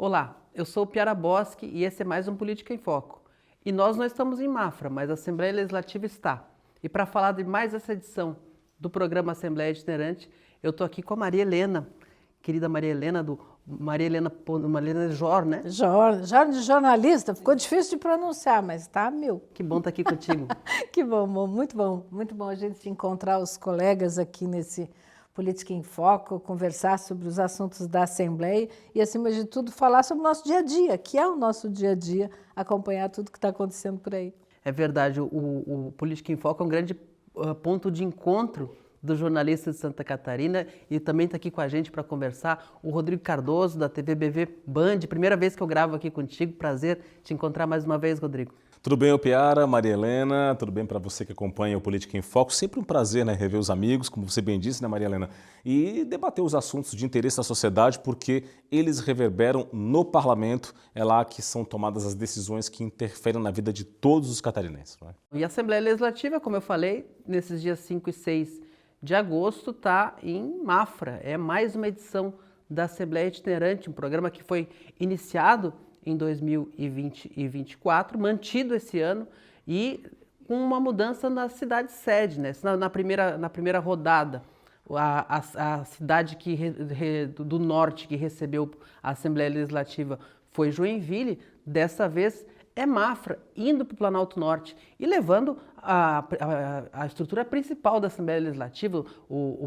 Olá, eu sou o Piara Bosque e esse é mais um Política em Foco. E nós não estamos em Mafra, mas a Assembleia Legislativa está. E para falar de mais essa edição do programa Assembleia Itinerante, eu estou aqui com a Maria Helena, querida Maria Helena, Maria Helena Jor, né? Jor de jornalista, ficou difícil de pronunciar, mas tá mil. Que bom estar aqui contigo. Que bom, muito bom a gente encontrar os colegas aqui nesse Política em Foco, conversar sobre os assuntos da Assembleia e, acima de tudo, falar sobre o nosso dia a dia, que é o nosso dia a dia, acompanhar tudo que está acontecendo por aí. É verdade, o Política em Foco é um grande ponto de encontro dos jornalistas de Santa Catarina e também está aqui com a gente para conversar o Rodrigo Cardoso, da TV BV Band. Primeira vez que eu gravo aqui contigo, prazer te encontrar mais uma vez, Rodrigo. Tudo bem, Piara, Maria Helena, tudo bem para você que acompanha o Política em Foco. Sempre um prazer, né, rever os amigos, como você bem disse, né, Maria Helena, e debater os assuntos de interesse da sociedade, porque eles reverberam no parlamento, é lá que são tomadas as decisões que interferem na vida de todos os catarinenses. Não é? E a Assembleia Legislativa, como eu falei, nesses dias 5 e 6 de agosto está em Mafra. É mais uma edição da Assembleia Itinerante, um programa que foi iniciado em 2020 e 2024, mantido esse ano e com uma mudança na cidade sede, né? Na primeira rodada, a cidade do norte que recebeu a Assembleia Legislativa foi Joinville. Dessa vez é Mafra, indo para o Planalto Norte e levando a estrutura principal da Assembleia Legislativa,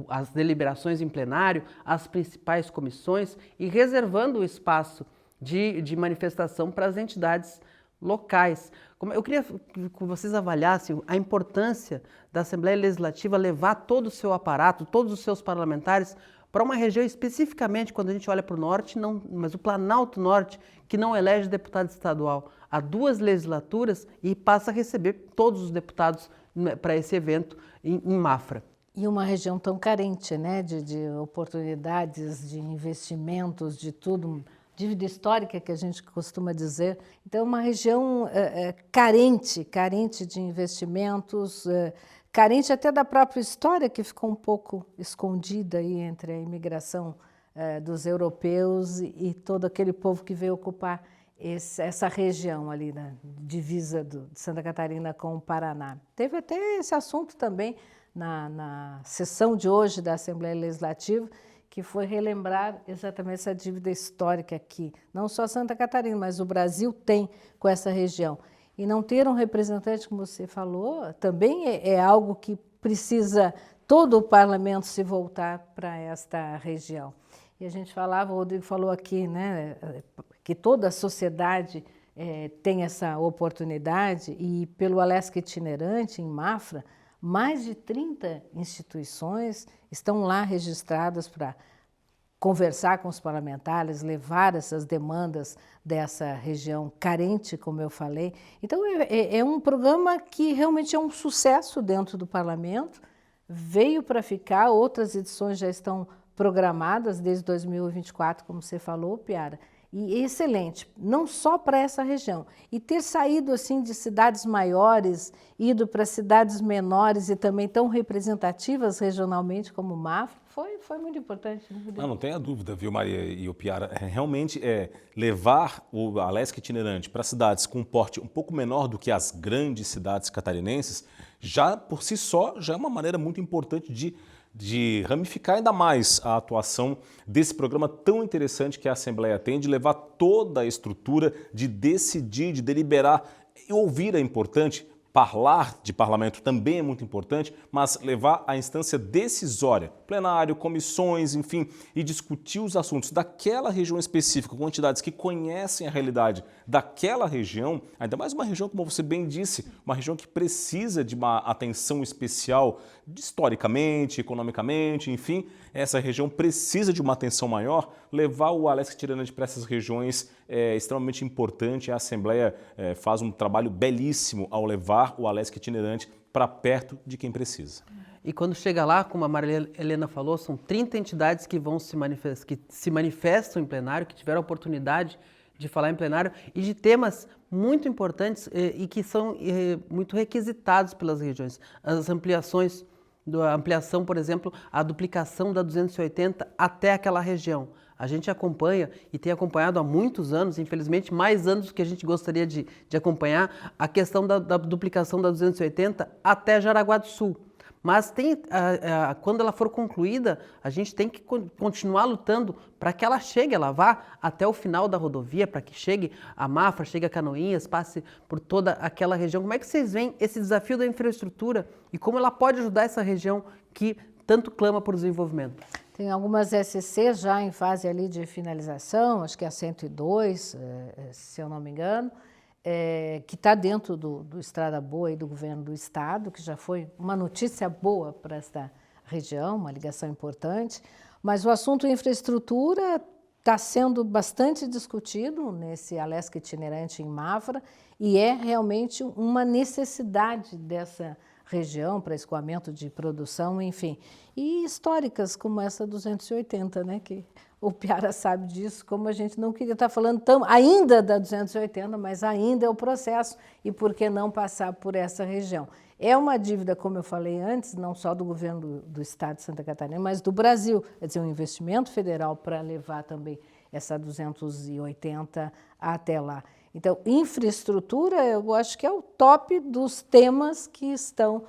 as deliberações em plenário, as principais comissões e reservando o espaço de manifestação para as entidades locais. Eu queria que vocês avaliassem a importância da Assembleia Legislativa levar todo o seu aparato, todos os seus parlamentares para uma região especificamente, quando a gente olha para o norte, mas o Planalto Norte, que não elege deputado estadual há 2 legislaturas e passa a receber todos os deputados para esse evento em Mafra. E uma região tão carente, né, de oportunidades, de investimentos, de tudo, dívida histórica que a gente costuma dizer. Então, uma região carente de investimentos, carente até da própria história, que ficou um pouco escondida aí entre a imigração dos europeus e todo aquele povo que veio ocupar essa região ali na divisa de Santa Catarina com o Paraná. Teve até esse assunto também na sessão de hoje da Assembleia Legislativa, que foi relembrar exatamente essa dívida histórica que não só Santa Catarina, mas o Brasil tem com essa região. E não ter um representante, como você falou, também é algo que precisa todo o parlamento se voltar para esta região. E a gente falava, o Rodrigo falou aqui, né, que toda a sociedade tem essa oportunidade e pelo Alesc Itinerante, em Mafra, mais de 30 instituições estão lá registradas para conversar com os parlamentares, levar essas demandas dessa região carente, como eu falei. Então, é um programa que realmente é um sucesso dentro do parlamento, veio para ficar, outras edições já estão programadas desde 2024, como você falou, Piara, e excelente, não só para essa região. E ter saído assim de cidades maiores, ido para cidades menores e também tão representativas regionalmente como Mafra, foi muito importante. Não tenha dúvida, viu, Maria e o Piara? Realmente levar o Alesc Itinerante para cidades com um porte um pouco menor do que as grandes cidades catarinenses, já por si só, já é uma maneira muito importante de ramificar ainda mais a atuação desse programa tão interessante que a Assembleia tem, de levar toda a estrutura, de decidir, de deliberar. E ouvir é importante, falar de parlamento também é muito importante, mas levar a instância decisória, plenário, comissões, enfim, e discutir os assuntos daquela região específica, com entidades que conhecem a realidade daquela região, ainda mais uma região, como você bem disse, uma região que precisa de uma atenção especial, historicamente, economicamente, enfim, essa região precisa de uma atenção maior. Levar o Alesc Itinerante para essas regiões é extremamente importante. A Assembleia faz um trabalho belíssimo ao levar o Alesc Itinerante para perto de quem precisa. E quando chega lá, como a Maria Helena falou, são 30 entidades que se manifestam em plenário, que tiveram a oportunidade de falar em plenário e de temas muito importantes e que são muito requisitados pelas regiões. As ampliação, por exemplo, a duplicação da 280 até aquela região. A gente acompanha e tem acompanhado há muitos anos, infelizmente mais anos do que a gente gostaria de acompanhar, a questão da duplicação da 280 até Jaraguá do Sul. Mas quando ela for concluída, a gente tem que continuar lutando para que ela chegue, ela vá até o final da rodovia, para que chegue a Mafra, chegue a Canoinhas, passe por toda aquela região. Como é que vocês veem esse desafio da infraestrutura e como ela pode ajudar essa região que tanto clama por desenvolvimento? Tem algumas SCs já em fase ali de finalização, acho que é a 102, se eu não me engano, que está dentro do Estrada Boa e do governo do estado, que já foi uma notícia boa para esta região, uma ligação importante. Mas o assunto infraestrutura está sendo bastante discutido nesse Alesc itinerante em Mafra e é realmente uma necessidade dessa região para escoamento de produção, enfim. E históricas como essa 280, né, que o Piara sabe disso, como a gente não queria estar falando ainda da 280, mas ainda é o processo, e por que não passar por essa região? É uma dívida, como eu falei antes, não só do governo do estado de Santa Catarina, mas do Brasil, quer dizer, um investimento federal para levar também essa 280 até lá. Então, infraestrutura, eu acho que é o top dos temas que estão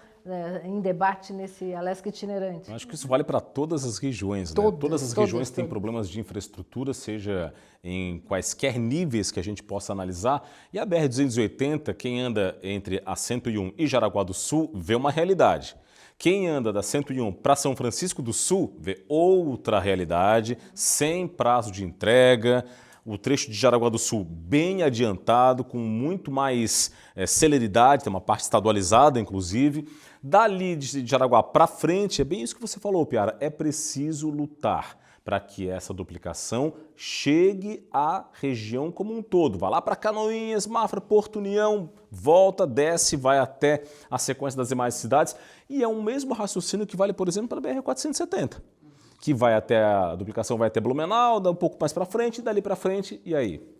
em debate nesse Alesc itinerante. Eu acho que isso vale para todas as regiões, né? Todas as regiões têm problemas de infraestrutura, seja em quaisquer níveis que a gente possa analisar. E a BR-280, quem anda entre a 101 e Jaraguá do Sul, vê uma realidade. Quem anda da 101 para São Francisco do Sul, vê outra realidade, sem prazo de entrega. O trecho de Jaraguá do Sul bem adiantado, com muito mais celeridade, tem uma parte estadualizada, inclusive. Dali de Jaraguá para frente, é bem isso que você falou, Piara, é preciso lutar para que essa duplicação chegue à região como um todo. Vai lá para Canoinhas, Mafra, Porto União, volta, desce, vai até a sequência das demais cidades. E é o mesmo raciocínio que vale, por exemplo, para a BR-470. Que vai até a duplicação, vai até Blumenau, dá um pouco mais para frente, dali para frente, e aí?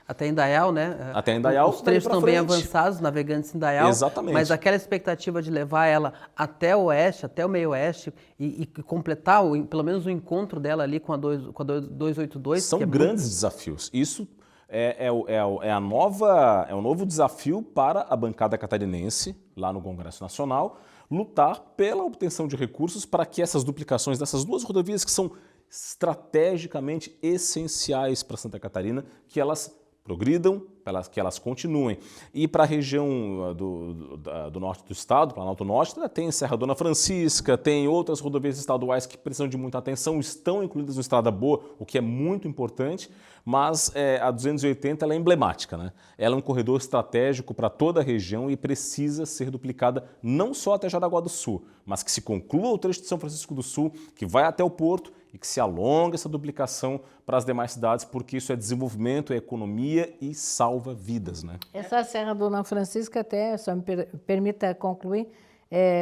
Até Indaial, né? Até Indaial, os trechos estão bem avançados, navegantes em Indaial. Exatamente. Mas aquela expectativa de levar ela até o oeste, até o meio oeste e completar pelo menos o encontro dela ali com a 282. São grandes desafios. Isso é o novo desafio para a bancada catarinense, lá no Congresso Nacional, lutar pela obtenção de recursos para que essas duplicações dessas duas rodovias que são estrategicamente essenciais para Santa Catarina, que elas progridam, que elas continuem. E para a região do norte do estado, Planalto Norte, tem Serra Dona Francisca, tem outras rodovias estaduais que precisam de muita atenção, estão incluídas no Estrada Boa, o que é muito importante, mas a 280 ela é emblemática, né? Ela é um corredor estratégico para toda a região e precisa ser duplicada não só até Jaraguá do Sul, mas que se conclua o trecho de São Francisco do Sul, que vai até o Porto e que se alongue essa duplicação para as demais cidades, porque isso é desenvolvimento, é economia e salva vidas, né? Essa Serra Dona Francisca, até, só me permita concluir,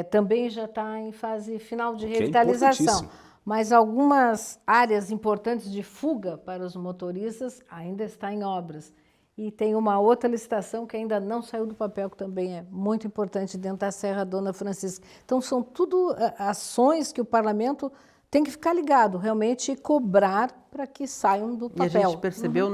também já está em fase final de revitalização. Mas algumas áreas importantes de fuga para os motoristas ainda está em obras. E tem uma outra licitação que ainda não saiu do papel, que também é muito importante dentro da Serra Dona Francisca. Então, são tudo ações que o parlamento tem que ficar ligado, realmente, e cobrar para que saiam do papel. E a gente percebeu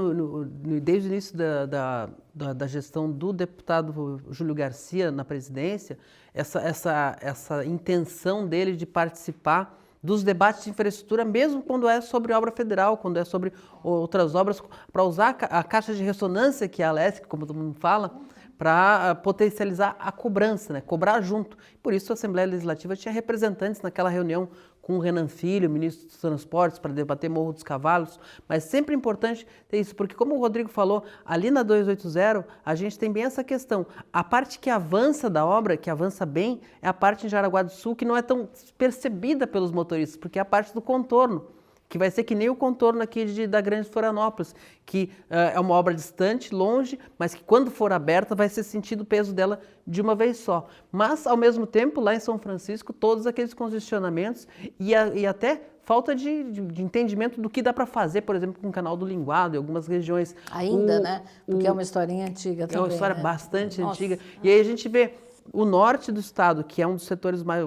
desde o início da gestão do deputado Júlio Garcia na presidência, essa intenção dele de participar dos debates de infraestrutura, mesmo quando é sobre obra federal, quando é sobre outras obras, para usar a caixa de ressonância, que é a Alesc, como todo mundo fala, para potencializar a cobrança, né? Cobrar junto. Por isso a Assembleia Legislativa tinha representantes naquela reunião com o Renan Filho, ministro dos Transportes, para debater Morro dos Cavalos, mas sempre é importante ter isso, porque como o Rodrigo falou, ali na 280 a gente tem bem essa questão. A parte que avança da obra, que avança bem, é a parte em Jaraguá do Sul, que não é tão percebida pelos motoristas, porque é a parte do contorno, que vai ser que nem o contorno aqui da Grande Florianópolis, que é uma obra distante, longe, mas que quando for aberta vai ser sentido o peso dela de uma vez só. Mas, ao mesmo tempo, lá em São Francisco, todos aqueles congestionamentos e até falta de entendimento do que dá para fazer, por exemplo, com o Canal do Linguado, em algumas regiões. Ainda, né? Porque é uma historinha antiga também. É uma história bastante antiga. E aí a gente vê o norte do estado, que é um dos setores mais...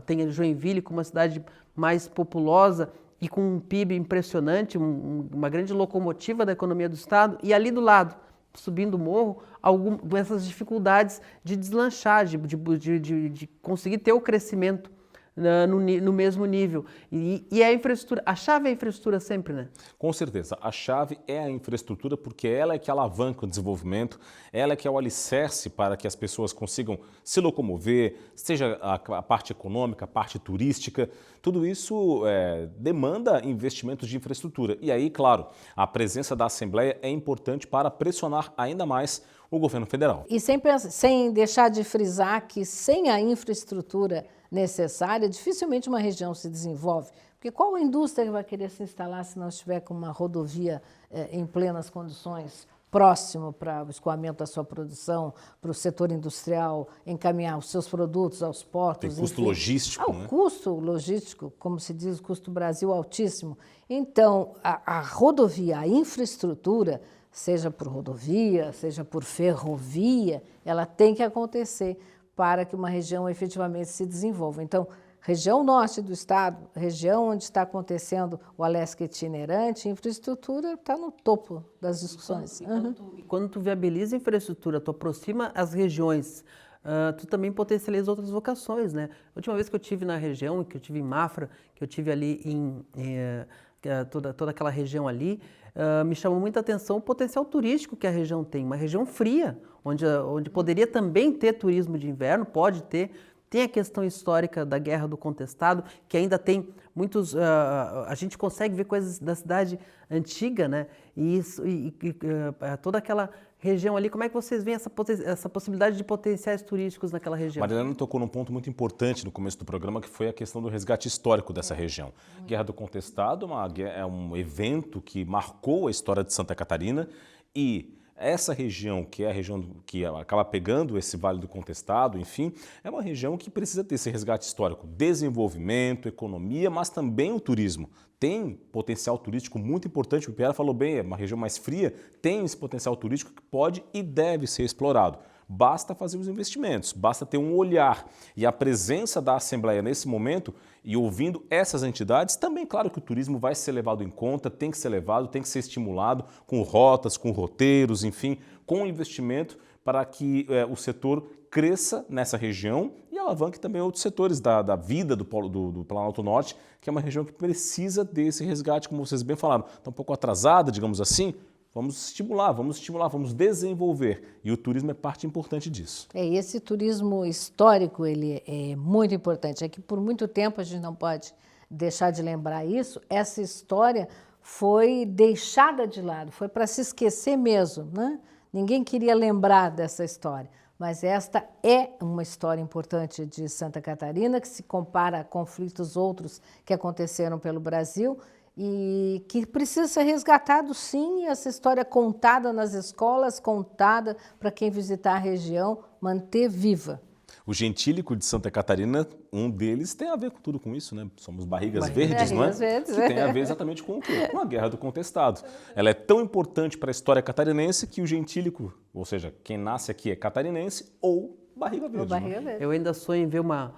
Tem a Joinville como uma cidade mais populosa, e com um PIB impressionante, uma grande locomotiva da economia do estado, e ali do lado, subindo o morro, essas dificuldades de deslanchar, de conseguir ter o crescimento no mesmo nível. E a infraestrutura, a chave é a infraestrutura sempre, né? Com certeza, a chave é a infraestrutura, porque ela é que alavanca o desenvolvimento, ela é que é o alicerce para que as pessoas consigam se locomover, seja a parte econômica, a parte turística, tudo isso demanda investimentos de infraestrutura. E aí, claro, a presença da Assembleia é importante para pressionar ainda mais o governo federal. E sem deixar de frisar que sem a infraestrutura necessária, dificilmente uma região se desenvolve. Porque qual indústria vai querer se instalar se não estiver com uma rodovia em plenas condições, próximo para o escoamento da sua produção, para o setor industrial encaminhar os seus produtos aos portos? Tem custo logístico, né? O custo logístico, como se diz, o custo Brasil altíssimo. Então, a rodovia, a infraestrutura, seja por rodovia, seja por ferrovia, ela tem que acontecer para que uma região efetivamente se desenvolva. Então, região norte do estado, região onde está acontecendo o Alesc itinerante, infraestrutura está no topo das discussões. Quando tu viabiliza a infraestrutura, tu aproxima as regiões, tu também potencializa outras vocações, né? A última vez que eu tive na região, que eu tive em Mafra, que eu tive ali toda aquela região ali, me chamou muita atenção o potencial turístico que a região tem, uma região fria, onde poderia também ter turismo de inverno, pode ter. Tem a questão histórica da Guerra do Contestado, que ainda tem muitos... a gente consegue ver coisas da cidade antiga, né? E toda aquela região ali, como é que vocês veem essa possibilidade de potenciais turísticos naquela região? Marilena tocou num ponto muito importante no começo do programa, que foi a questão do resgate histórico dessa região. Guerra do Contestado é um evento que marcou a história de Santa Catarina e essa região, que é a região que acaba pegando esse Vale do Contestado, enfim, é uma região que precisa ter esse resgate histórico, desenvolvimento, economia, mas também o turismo. Tem potencial turístico muito importante, o Piara falou bem, é uma região mais fria, tem esse potencial turístico que pode e deve ser explorado. Basta fazer os investimentos, basta ter um olhar. E a presença da Assembleia nesse momento e ouvindo essas entidades, também claro que o turismo vai ser levado em conta, tem que ser levado, tem que ser estimulado com rotas, com roteiros, enfim, com investimento para que o setor cresça nessa região e alavanque também outros setores da vida do Planalto Norte, que é uma região que precisa desse resgate, como vocês bem falaram. Está um pouco atrasada, digamos assim. Vamos estimular, vamos desenvolver. E o turismo é parte importante disso. Esse turismo histórico, ele é muito importante. É que por muito tempo a gente não pode deixar de lembrar isso. Essa história foi deixada de lado, foi para se esquecer mesmo, né? Ninguém queria lembrar dessa história. Mas esta é uma história importante de Santa Catarina, que se compara a conflitos outros que aconteceram pelo Brasil, e que precisa ser resgatado, sim, essa história contada nas escolas, contada para quem visitar a região, manter viva. O gentílico de Santa Catarina, um deles tem a ver com tudo com isso, né? Somos barrigas verdes, não é? Verdes, que tem a ver exatamente com o quê? Com a Guerra do Contestado. Ela é tão importante para a história catarinense que o gentílico, ou seja, quem nasce aqui é catarinense ou barriga verde. Barriga verde. Eu ainda sonho em ver uma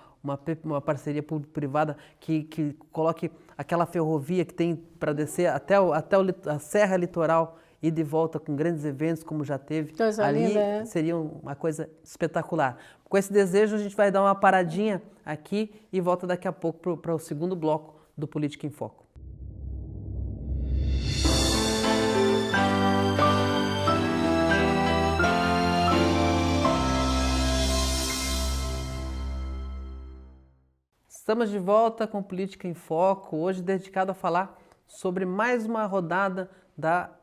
parceria público-privada que coloque aquela ferrovia que tem para descer até a Serra Litoral e de volta com grandes eventos, como já teve. Coisa ali linda, é. Seria uma coisa espetacular. Com esse desejo, a gente vai dar uma paradinha aqui e volta daqui a pouco para o segundo bloco do Política em Foco. Estamos de volta com Política em Foco, hoje dedicado a falar sobre mais uma rodada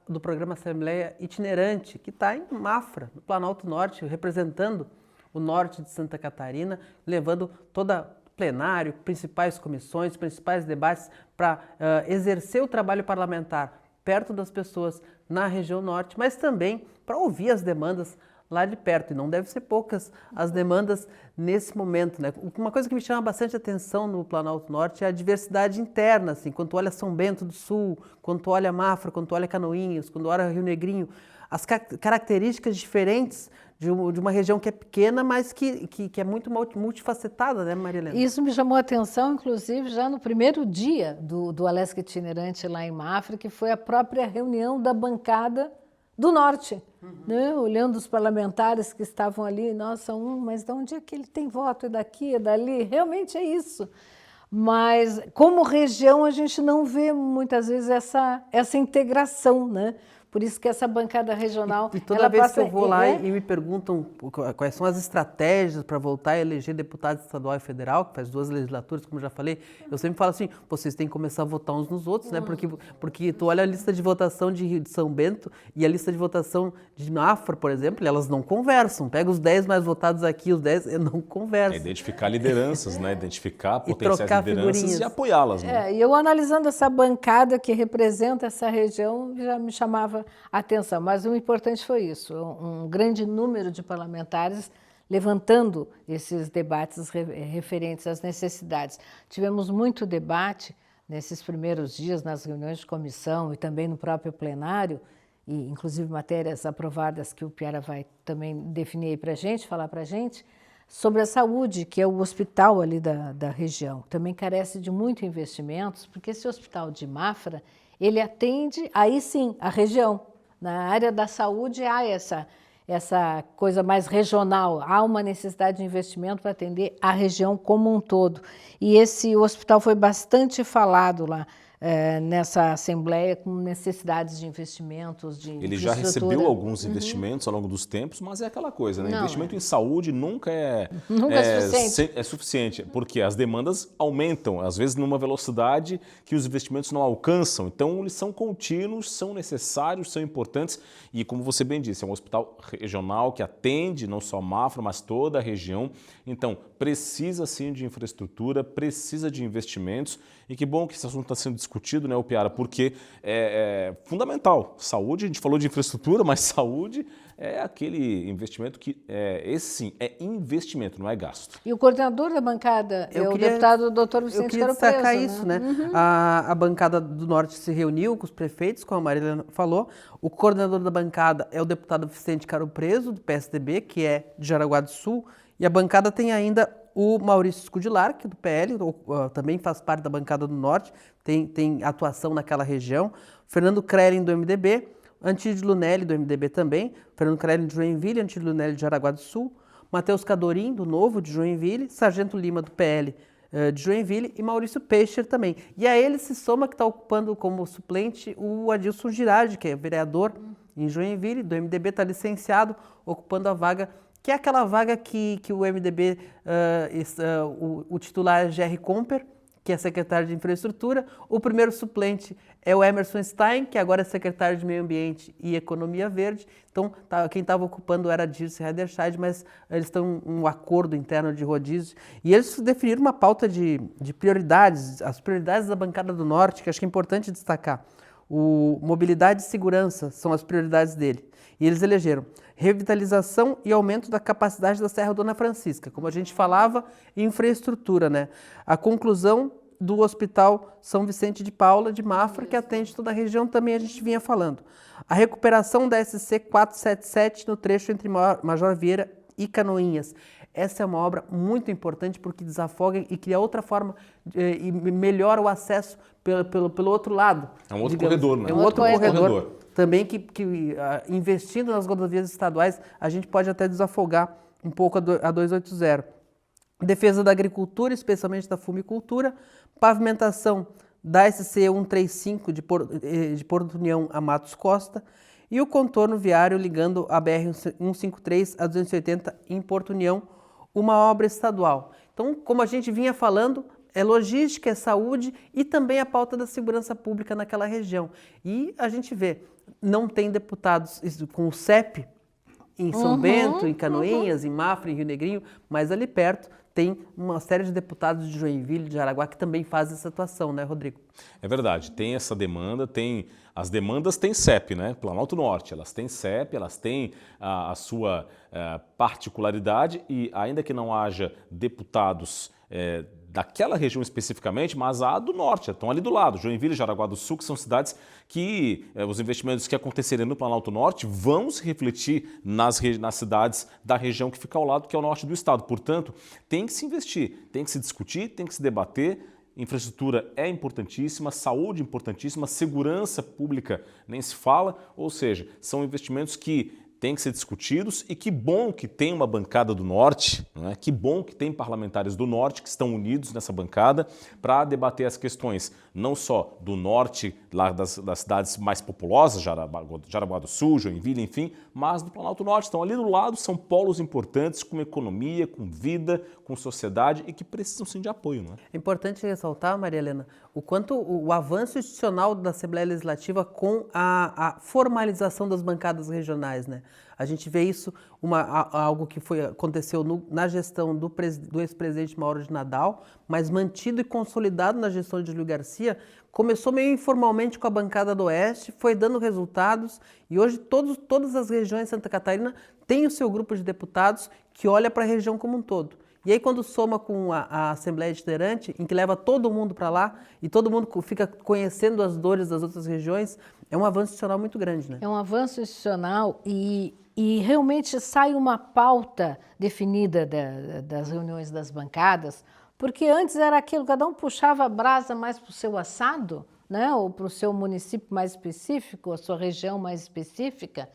do programa Assembleia Itinerante, que está em Mafra, no Planalto Norte, representando o norte de Santa Catarina, levando toda plenário, principais comissões, principais debates para exercer o trabalho parlamentar perto das pessoas na região norte, mas também para ouvir as demandas lá de perto, e não deve ser poucas as demandas nesse momento, né? Uma coisa que me chama bastante atenção no Planalto Norte é a diversidade interna, assim, quando tu olha São Bento do Sul, quando tu olha Mafra, quando tu olha Canoinhas, quando tu olha Rio Negrinho, as características diferentes de uma região que é pequena, mas que é muito multifacetada, né, Maria Helena? Isso me chamou a atenção, inclusive, já no primeiro dia do Alesc Itinerante lá em Mafra, que foi a própria reunião da bancada do Norte, né? Olhando os parlamentares que estavam ali, nossa, mas de onde é que ele tem voto? É daqui, é dali? Realmente é isso. Mas, como região, a gente não vê muitas vezes essa integração, né? Por isso que essa bancada regional... E toda vez que eu vou lá e me perguntam quais são as estratégias para voltar a eleger deputado estadual e federal, que faz 2 legislaturas, como eu já falei, eu sempre falo assim, vocês têm que começar a votar uns nos outros, né? Porque tu olha a lista de votação de São Bento e a lista de votação de Mafra, por exemplo, elas não conversam. Pega os 10 mais votados aqui, os 10 não conversam. É identificar lideranças, né? Identificar potenciais lideranças figurinhas. E apoiá-las. Né? E eu analisando essa bancada que representa essa região, já me chamava a atenção. Mas o importante foi isso, um grande número de parlamentares levantando esses debates referentes às necessidades. Tivemos muito debate nesses primeiros dias, nas reuniões de comissão e também no próprio plenário, e inclusive matérias aprovadas que o Piara vai também definir aí para a gente, falar para a gente, sobre a saúde, que é o hospital ali da região. Também carece de muito investimentos, porque esse hospital de Mafra, ele atende, aí sim, a região. Na área da saúde há essa coisa mais regional, há uma necessidade de investimento para atender a região como um todo. E esse hospital foi bastante falado lá nessa assembleia, com necessidades de investimentos, de Ele já recebeu alguns investimentos ao longo dos tempos, mas é aquela coisa, né? Não, investimento em saúde nunca é suficiente, porque as demandas aumentam, às vezes numa velocidade que os investimentos não alcançam. Então, eles são contínuos, são necessários, são importantes. E como você bem disse, é um hospital regional que atende não só Mafra, mas toda a região. Então, precisa sim de infraestrutura, precisa de investimentos. E que bom que esse assunto está sendo discutido, né, Piara, porque é fundamental. Saúde, a gente falou de infraestrutura, mas saúde é aquele investimento que, esse sim, é investimento, não é gasto. E o coordenador da bancada é o deputado Dr. Vicente Caro Preso. Eu queria destacar isso, né? A bancada do Norte se reuniu com os prefeitos, como a Marília falou. O coordenador da bancada é o deputado Vicente Caro Preso, do PSDB, que é de Jaraguá do Sul. E a bancada tem ainda o Maurício Scudilar, que é do PL, também faz parte da bancada do Norte, tem atuação naquela região. Fernando Krelin, do MDB, Antídio Lunelli, do MDB também, Fernando Krelin de Joinville, Antídio Lunelli de Jaraguá do Sul, Matheus Cadorim, do Novo, de Joinville, Sargento Lima, do PL, de Joinville, e Maurício Peixer também. E a ele se soma que está ocupando como suplente o Adilson Girardi, que é vereador em Joinville, do MDB, está licenciado, ocupando a vaga, que é aquela vaga que o MDB, o titular é Jerry Comper, que é secretário de Infraestrutura. O primeiro suplente é o Emerson Stein, que agora é secretário de Meio Ambiente e Economia Verde. Então, quem estava ocupando era Dirce Hederscheid, mas eles estão em um acordo interno de rodízio. E eles definiram uma pauta de prioridades, as prioridades da bancada do Norte, que acho que é importante destacar. Mobilidade e segurança são as prioridades dele. E eles elegeram revitalização e aumento da capacidade da Serra Dona Francisca. Como a gente falava, infraestrutura, né? A conclusão do Hospital São Vicente de Paula, de Mafra, que atende toda a região, também a gente vinha falando. A recuperação da SC 477 no trecho entre Major Vieira e Canoinhas. Essa é uma obra muito importante porque desafoga e cria outra forma e melhora o acesso pelo outro lado. É um outro corredor, né? É um outro corredor. Também que investindo nas rodovias estaduais, a gente pode até desafogar um pouco a 280. Defesa da agricultura, especialmente da fumicultura, pavimentação da SC 135 de Porto União a Matos Costa e o contorno viário ligando a BR 153 a 280 em Porto União, uma obra estadual. Então, como a gente vinha falando, é logística, é saúde e também a pauta da segurança pública naquela região. E a gente vê, não tem deputados com o CEP em São Bento, em Canoinhas, em Mafra, em Rio Negrinho, mas ali perto tem uma série de deputados de Joinville, de Jaraguá, que também fazem essa atuação, né, Rodrigo? É verdade, tem essa demanda, as demandas têm CEP, né? Planalto Norte, elas têm CEP, elas têm a sua particularidade e ainda que não haja deputados daquela região especificamente, mas a do norte, estão ali do lado, Joinville e Jaraguá do Sul, que são cidades que os investimentos que acontecerem no Planalto Norte vão se refletir nas cidades da região que fica ao lado, que é o norte do estado. Portanto, tem que se investir, tem que se discutir, tem que se debater. Infraestrutura é importantíssima, saúde importantíssima, segurança pública nem se fala, ou seja, são investimentos que têm que ser discutidos e que bom que tem uma bancada do Norte, né? Que bom que tem parlamentares do Norte que estão unidos nessa bancada para debater as questões não só do Norte, lá das cidades mais populosas, Jaraguá do Sul, Joinville, enfim, mas do Planalto Norte. Estão ali do lado, são polos importantes com economia, com vida, com sociedade e que precisam sim de apoio. Não é? É importante ressaltar, Maria Helena, o quanto o avanço institucional da Assembleia Legislativa com a formalização das bancadas regionais, né? A gente vê isso, algo que aconteceu na gestão do ex-presidente Mauro de Nadal, mas mantido e consolidado na gestão de Júlio Garcia, começou meio informalmente com a bancada do Oeste, foi dando resultados e hoje todas as regiões de Santa Catarina têm o seu grupo de deputados que olha para a região como um todo. E aí quando soma com a Assembleia Itinerante, em que leva todo mundo para lá e todo mundo fica conhecendo as dores das outras regiões, é um avanço institucional muito grande, né? É um avanço institucional e realmente sai uma pauta definida das reuniões das bancadas, porque antes era aquilo, cada um puxava a brasa mais para o seu assado, né? Ou para o seu município mais específico, a sua região mais específica.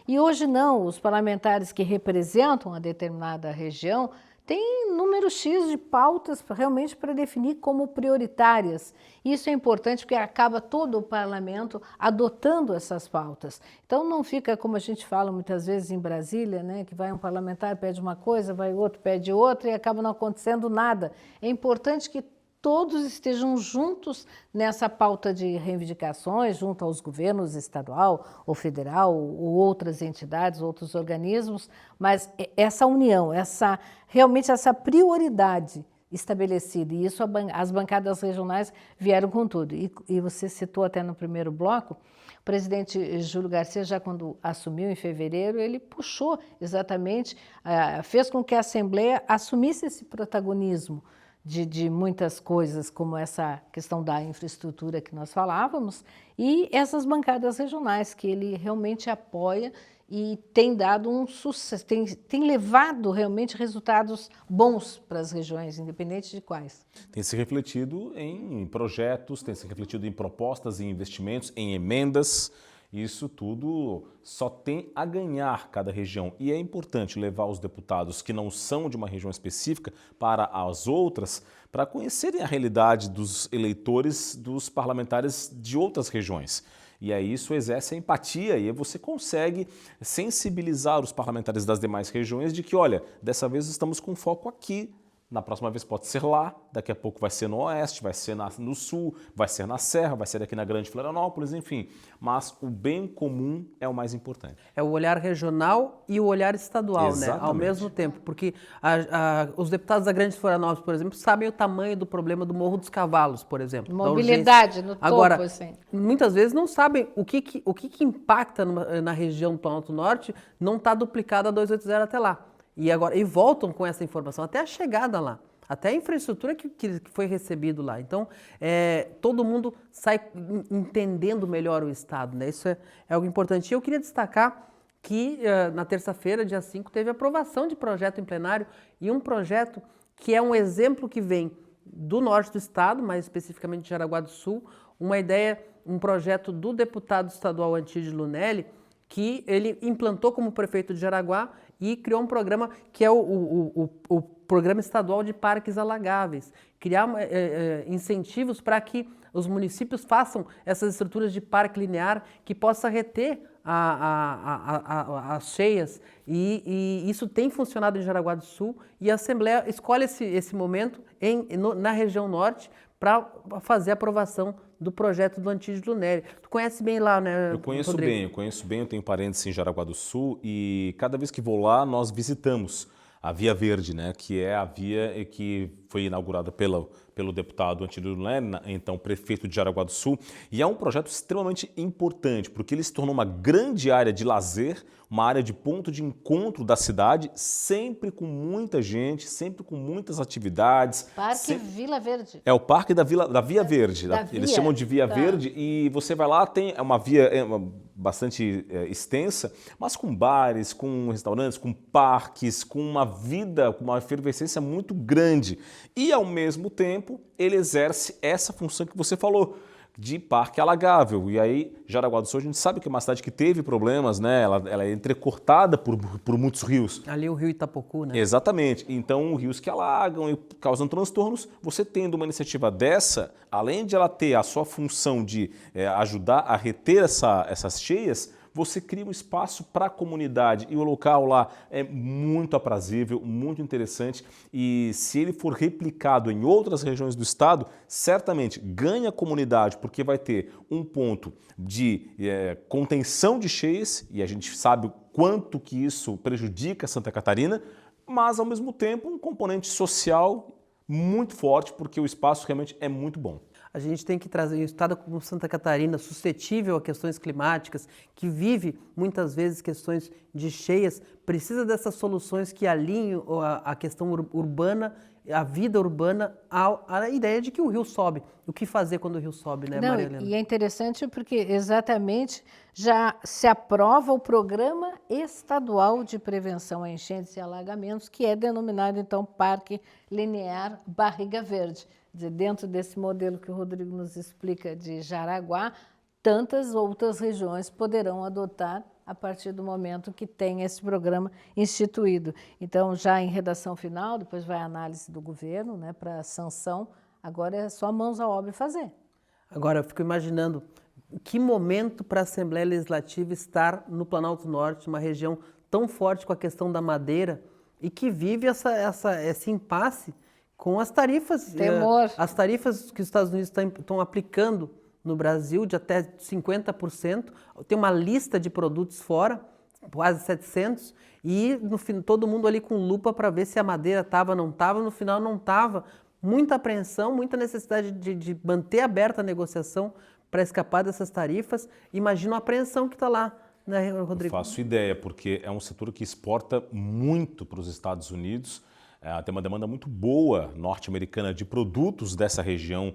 E hoje não, os parlamentares que representam a determinada região têm número X de pautas realmente para definir como prioritárias. Isso é importante porque acaba todo o parlamento adotando essas pautas. Então não fica como a gente fala muitas vezes em Brasília, né, que vai um parlamentar, pede uma coisa, vai outro, pede outra e acaba não acontecendo nada. É importante que todos estejam juntos nessa pauta de reivindicações, junto aos governos estadual ou federal ou outras entidades, outros organismos, mas essa união, realmente essa prioridade estabelecida, e isso as bancadas regionais vieram com tudo. E você citou até no primeiro bloco, o presidente Júlio Garcia, já quando assumiu em fevereiro, ele puxou exatamente, fez com que a Assembleia assumisse esse protagonismo de muitas coisas, como essa questão da infraestrutura que nós falávamos, e essas bancadas regionais, que ele realmente apoia e tem dado um sucesso, tem levado realmente resultados bons para as regiões, independente de quais. Tem se refletido em projetos, tem se refletido em propostas, em investimentos, em emendas. Isso tudo só tem a ganhar cada região e é importante levar os deputados que não são de uma região específica para as outras para conhecerem a realidade dos eleitores, dos parlamentares de outras regiões. E aí isso exerce a empatia e aí você consegue sensibilizar os parlamentares das demais regiões de que, olha, dessa vez estamos com foco aqui. Na próxima vez pode ser lá, daqui a pouco vai ser no Oeste, vai ser no Sul, vai ser na Serra, vai ser aqui na Grande Florianópolis, enfim. Mas o bem comum é o mais importante. É o olhar regional e o olhar estadual, Exatamente. Né? Ao mesmo tempo, porque os deputados da Grande Florianópolis, por exemplo, sabem o tamanho do problema do Morro dos Cavalos, por exemplo. Mobilidade no topo, agora, assim. Muitas vezes não sabem o que impacta na região do Planalto Norte, não está duplicado a 280 até lá. E voltam com essa informação até a chegada lá, até a infraestrutura que foi recebido lá. Então, todo mundo sai entendendo melhor o Estado, né? Isso é algo importante. E eu queria destacar que na terça-feira, dia 5, teve aprovação de projeto em plenário e um projeto que é um exemplo que vem do norte do Estado, mais especificamente de Jaraguá do Sul, um projeto do deputado estadual Antídio Lunelli, que ele implantou como prefeito de Jaraguá e criou um programa que é o Programa Estadual de Parques Alagáveis. Criar incentivos para que os municípios façam essas estruturas de parque linear que possa reter as cheias. E isso tem funcionado em Jaraguá do Sul e a Assembleia escolhe esse momento na região norte para fazer a aprovação do projeto do Antídio Lunelli. Tu conhece bem lá, né, Eu conheço Rodrigo? bem, eu tenho parentes em Jaraguá do Sul e cada vez que vou lá nós visitamos a Via Verde, né, que é a via que foi inaugurada pelo deputado Antílio Lerner, então prefeito de Jaraguá do Sul, e é um projeto extremamente importante, porque ele se tornou uma grande área de lazer, uma área de ponto de encontro da cidade, sempre com muita gente, sempre com muitas atividades. Parque Vila Verde. É o Parque da Via Verde, eles chamam de Via Tá. Verde, e você vai lá, tem uma via bastante extensa, mas com bares, com restaurantes, com parques, com uma vida, com uma efervescência muito grande. E, ao mesmo tempo, ele exerce essa função que você falou, de parque alagável. E aí, Jaraguá do Sul, a gente sabe que é uma cidade que teve problemas, né? Ela é entrecortada por muitos rios. Ali o rio Itapocu, né? Exatamente. Então, rios que alagam e causam transtornos. Você tendo uma iniciativa dessa, além de ela ter a sua função de ajudar a reter essas cheias, você cria um espaço para a comunidade e o local lá é muito aprazível, muito interessante, e se ele for replicado em outras regiões do estado, certamente ganha a comunidade, porque vai ter um ponto de contenção de cheias, e a gente sabe o quanto que isso prejudica Santa Catarina, mas ao mesmo tempo um componente social muito forte, porque o espaço realmente é muito bom. A gente tem que trazer um estado como Santa Catarina, suscetível a questões climáticas, que vive muitas vezes questões de cheias, precisa dessas soluções que alinhem a questão urbana, a vida urbana, à ideia de que o rio sobe. O que fazer quando o rio sobe, né, Não, Maria Helena? e é interessante porque exatamente já se aprova o Programa Estadual de Prevenção a Enchentes e Alagamentos, que é denominado então Parque Linear Barriga Verde. Dentro desse modelo que o Rodrigo nos explica de Jaraguá, tantas outras regiões poderão adotar a partir do momento que tem esse programa instituído. Então, já em redação final, depois vai a análise do governo, né, para a sanção, agora é só mãos à obra e fazer. Agora, eu fico imaginando que momento para a Assembleia Legislativa estar no Planalto Norte, uma região tão forte com a questão da madeira e que vive esse impasse com as tarifas. Temor. As tarifas que os Estados Unidos estão aplicando no Brasil de até 50%. Tem uma lista de produtos fora, quase 700, e no fim, todo mundo ali com lupa para ver se a madeira estava ou não estava. No final não estava. Muita apreensão, muita necessidade de manter aberta a negociação para escapar dessas tarifas. Imagina a apreensão que está lá, né, Rodrigo? Eu faço ideia, porque é um setor que exporta muito para os Estados Unidos. Tem uma demanda muito boa norte-americana de produtos dessa região,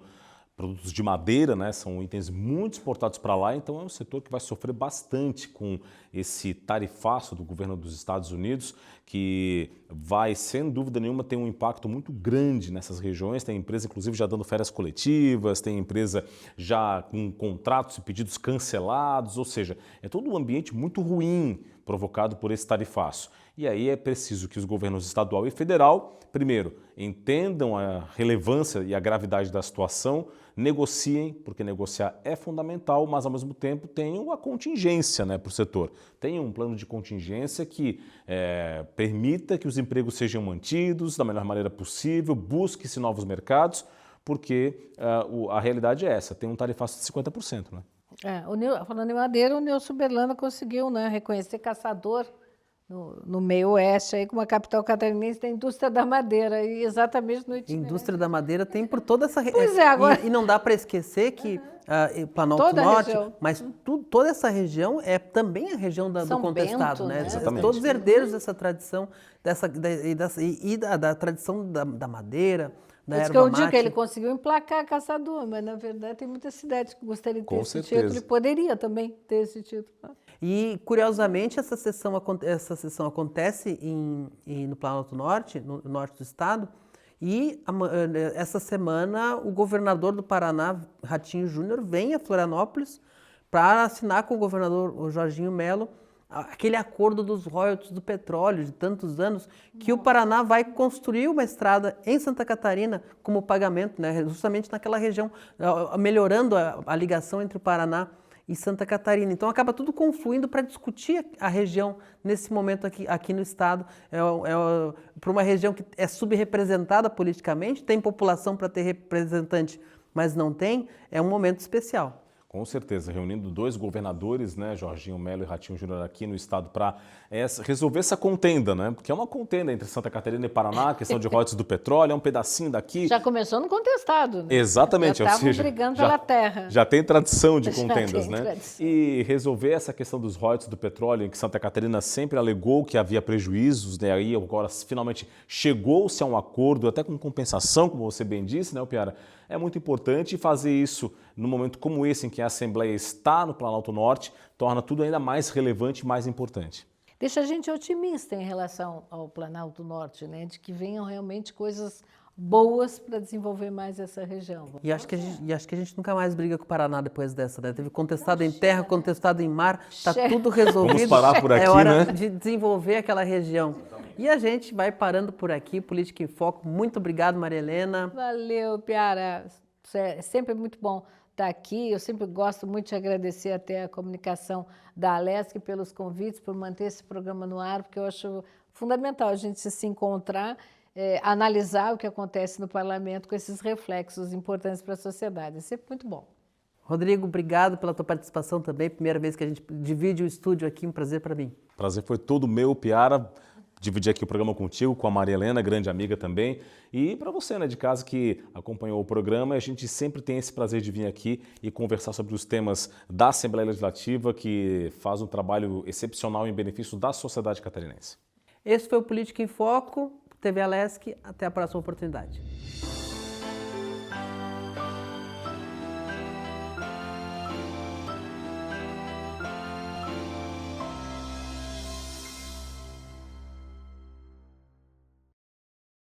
produtos de madeira, né? São itens muito exportados para lá, então é um setor que vai sofrer bastante com esse tarifaço do governo dos Estados Unidos, que vai, sem dúvida nenhuma, ter um impacto muito grande nessas regiões. Tem empresa, inclusive, já dando férias coletivas, tem empresa já com contratos e pedidos cancelados, ou seja, é todo um ambiente muito ruim provocado por esse tarifaço. E aí é preciso que os governos estadual e federal, primeiro, entendam a relevância e a gravidade da situação, negociem, porque negociar é fundamental, mas ao mesmo tempo tenham a contingência, né, para o setor. Tenham um plano de contingência que permita que os empregos sejam mantidos da melhor maneira possível, busque-se novos mercados, porque a realidade é essa, tem um tarifaço de 50%, né? Falando em madeira, o Nilson Berlanda conseguiu, né, reconhecer Caçador no meio oeste, aí, como a capital catarinense da indústria da madeira, e exatamente no itinerário. Indústria da madeira tem por toda essa região. Pois é, agora... E não dá para esquecer que Planalto Toda a Norte, região. mas toda essa região é também a região do São contestado, Bento, né? né? Exatamente. Todos herdeiros dessa tradição da tradição da madeira, da Por isso que erva eu digo mate. que ele conseguiu emplacar Caçador, mas na verdade tem muitas cidades que gostariam de ter Com esse certeza. título e poderia também ter esse título. E, curiosamente, essa sessão acontece no Planalto Norte, no norte do estado, e essa semana o governador do Paraná, Ratinho Júnior, vem a Florianópolis para assinar com o governador o Jorginho Melo aquele acordo dos royalties do petróleo de tantos anos, que o Paraná vai construir uma estrada em Santa Catarina como pagamento, né, justamente naquela região, melhorando a ligação entre o Paraná e Santa Catarina. Então acaba tudo confluindo para discutir a região nesse momento aqui no estado. Para uma região que é subrepresentada politicamente, tem população para ter representante, mas não tem, é um momento especial. Com certeza, reunindo 2 governadores, né, Jorginho Melo e Ratinho Júnior aqui no estado para resolver essa contenda, né? Porque é uma contenda entre Santa Catarina e Paraná, a questão de royalties do petróleo, é um pedacinho daqui. Já começou no contestado, né? Exatamente, Já estavam brigando pela terra. Já tem tradição de Já contendas, tem né? tradição. E resolver essa questão dos royalties do petróleo, em que Santa Catarina sempre alegou que havia prejuízos, né? Aí agora finalmente chegou-se a um acordo, até com compensação, como você bem disse, né, Piara? É muito importante fazer isso num momento como esse, em que a Assembleia está no Planalto Norte, torna tudo ainda mais relevante e mais importante. Deixa a gente otimista em relação ao Planalto Norte, né? De que venham realmente coisas boas para desenvolver mais essa região. E acho que a gente nunca mais briga com o Paraná depois dessa, né? Teve contestado em terra, contestado em mar, está tudo resolvido. Vamos parar por aqui, é hora né? de desenvolver aquela região. E a gente vai parando por aqui, Política em Foco. Muito obrigado, Maria Helena. Valeu, Piara. É sempre muito bom estar aqui. Eu sempre gosto muito de agradecer até a comunicação da Alesc pelos convites, por manter esse programa no ar, porque eu acho fundamental a gente se encontrar, analisar o que acontece no parlamento com esses reflexos importantes para a sociedade. É sempre muito bom. Rodrigo, obrigado pela tua participação também. Primeira vez que a gente divide o estúdio aqui, um prazer para mim. Prazer foi todo meu, Piara. Dividir aqui o programa contigo, com a Maria Helena, grande amiga também. E para você, né, de casa que acompanhou o programa, a gente sempre tem esse prazer de vir aqui e conversar sobre os temas da Assembleia Legislativa, que faz um trabalho excepcional em benefício da sociedade catarinense. Esse foi o Política em Foco, TV Alesc. Até a próxima oportunidade.